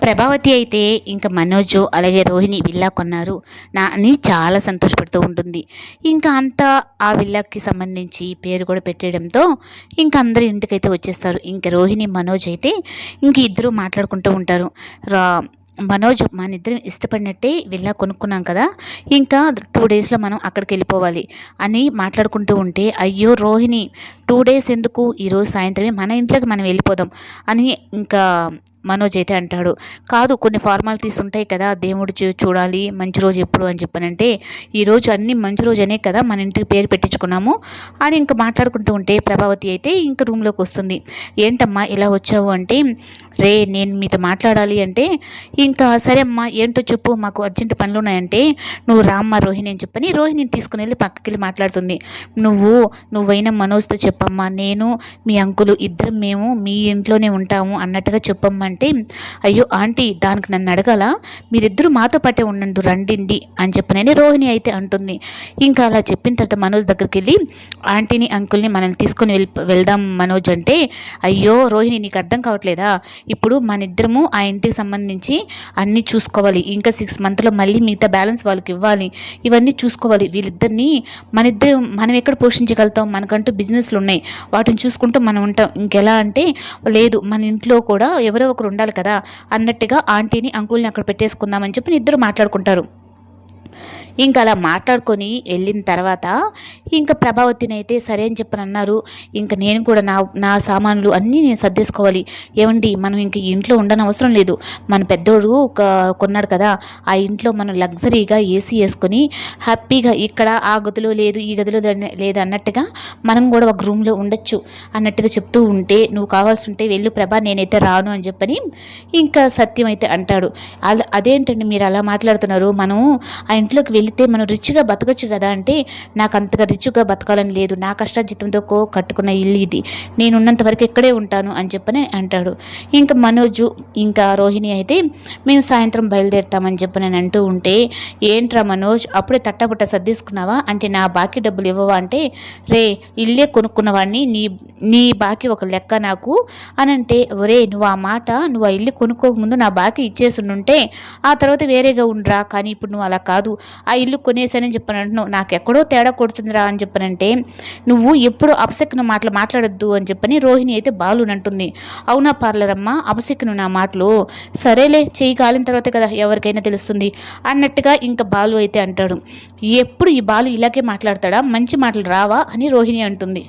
ప్రభావతి అయితే ఇంకా మనోజు అలాగే రోహిణి విల్లా కొన్నారు అని చాలా సంతోషపడుతూ ఉంటుంది. ఇంకా అంతా ఆ విల్లాకి సంబంధించి పేరు కూడా పెట్టేయడంతో ఇంకా అందరూ ఇంటికైతే వచ్చేస్తారు. ఇంకా రోహిణి మనోజ్ అయితే ఇంక ఇద్దరు మాట్లాడుకుంటూ ఉంటారు. రా మనోజ్ మన ఇద్దరం ఇష్టపడినట్టే విల్లా కొనుక్కున్నాం కదా, ఇంకా 2 డేస్లో మనం అక్కడికి వెళ్ళిపోవాలి అని మాట్లాడుకుంటూ ఉంటే, అయ్యో రోహిణి 2 డేస్ ఎందుకు, ఈరోజు సాయంత్రమే మన ఇంట్లోకి మనం వెళ్ళిపోదాం అని ఇంకా మనోజ్ అయితే అంటాడు. కాదు, కొన్ని ఫార్మాలిటీస్ ఉంటాయి కదా, దేవుడు చూడాలి మంచి రోజు ఎప్పుడు అని చెప్పనంటే, ఈరోజు అన్ని మంచి రోజు అనే కదా మన ఇంటికి పేరు పెట్టించుకున్నాము అని ఇంకా మాట్లాడుకుంటూ ఉంటే ప్రభావతి అయితే ఇంకా రూమ్లోకి వస్తుంది. ఏంటమ్మా ఇలా వచ్చావు అంటే, రే నేను మీతో మాట్లాడాలి అంటే, ఇంకా సరే అమ్మా ఏంటో చెప్పు, మాకు అర్జెంట్ పనులు ఉన్నాయంటే, నువ్వు రామ్మ రోహిణి అని చెప్పని రోహిణిని తీసుకుని వెళ్ళి పక్కకి వెళ్ళి మాట్లాడుతుంది. నువ్వైనా మనోజ్తో చెప్పమ్మా, నేను మీ అంకులు ఇద్దరం మేము మీ ఇంట్లోనే ఉంటాము అన్నట్టుగా చెప్పమ్మా అంటే, అయ్యో ఆంటీ దానికి నన్ను అడగాల, మీరిద్దరూ మాతో పాటే ఉండండి రండిండి అని చెప్పనని రోహిణి అయితే అంటుంది. ఇంకా అలా చెప్పిన తర్వాత మనోజ్ దగ్గరికి వెళ్ళి ఆంటీని అంకుల్ని మనం తీసుకొని వెళ్దాం మనోజ్ అంటే, అయ్యో రోహిణి నీకు అర్థం కావట్లేదా, ఇప్పుడు మన ఇద్దరము ఆ ఇంటికి సంబంధించి అన్నీ చూసుకోవాలి, ఇంకా 6 మంత్లో మళ్ళీ మిగతా బ్యాలెన్స్ వాళ్ళకి ఇవ్వాలి, ఇవన్నీ చూసుకోవాలి, వీళ్ళిద్దరిని మనం ఎక్కడ పోషించగలుగుతాం, మనకంటూ బిజినెస్లు ఉన్నాయి వాటిని చూసుకుంటూ మనం ఉంటాం, ఇంకెలా అంటే లేదు మన ఇంట్లో కూడా ఎవరో ఒకరు ఉండాలి కదా అన్నట్టుగా ఆంటీని అంకుల్ని అక్కడ పెట్టేసుకుందామని చెప్పి ఇద్దరు మాట్లాడుకుంటారు. ఇంకా అలా మాట్లాడుకొని వెళ్ళిన తర్వాత ఇంకా ప్రభావతిని అయితే సరే అని చెప్పని అన్నారు. ఇంకా నేను కూడా నా సామాన్లు అన్నీ నేను సర్దేసుకోవాలి, ఏమండి మనం ఇంక ఇంట్లో ఉండని అవసరం లేదు, మన పెద్దోడు కొన్నాడు కదా ఆ ఇంట్లో మనం లగ్జరీగా ఏసీ వేసుకొని హ్యాపీగా ఇక్కడ ఆ గదిలో లేదు ఈ గదిలో లేదు అన్నట్టుగా మనం కూడా ఒక రూమ్లో ఉండొచ్చు అన్నట్టుగా చెప్తూ ఉంటే, నువ్వు కావాల్సి ఉంటే వెళ్ళు ప్రభా నేనైతే రాను అని చెప్పని ఇంకా సత్యం అయితే అంటాడు. అదేంటండి మీరు అలా మాట్లాడుతున్నారు, మనం ఆ ఇంట్లోకి వెళితే మనం రిచ్గా బతకచ్చు కదా అంటే, నాకు అంతగా రిచ్గా బతకాలని లేదు, నా కష్టార్జితంతో కట్టుకున్న ఇల్లు ఇది, నేను ఉన్నంత వరకు ఇక్కడే ఉంటాను అని చెప్పని అంటాడు. ఇంకా మనోజు ఇంకా రోహిణి అయితే మేము సాయంత్రం బయలుదేరుతామని చెప్పని అంటూ ఉంటే, ఏంట్రా మనోజ్ అప్పుడే తట్టబుట్ట సర్దేసుకున్నావా అంటే, నా బాకీ డబ్బులు ఇవ్వవా అంటే, రే ఇల్లే కొనుక్కున్నవాడిని నీ బాకీ ఒక లెక్క నాకు అని అంటే, ఒరే నువ్వు ఆ మాట నువ్వు ఆ ఇల్లు కొనుక్కోకముందు నా బాకీ ఇచ్చేసి ఉంటే ఆ తర్వాత వేరేగా ఉండరా, కానీ ఇప్పుడు నువ్వు అలా కాదు ఆ ఇల్లు కొనేసానని చెప్పని అంటున్నావు, నాకు ఎక్కడో తేడా కొడుతుందిరా అని చెప్పనంటే, నువ్వు ఎప్పుడు అపశకున మాటలు మాట్లాడొద్దు అని చెప్పని రోహిణి అయితే బాలుని అంటుంది. అవునా పార్లర్ అమ్మ అపశకును నా మాటలు, సరేలే చెయ్యి కాలిన తర్వాతే కదా ఎవరికైనా తెలుస్తుంది అన్నట్టుగా ఇంకా బాలు అయితే అంటాడు. ఎప్పుడు ఈ బాలు ఇలాగే మాట్లాడతాడా, మంచి మాటలు రావా అని రోహిణి అంటుంది.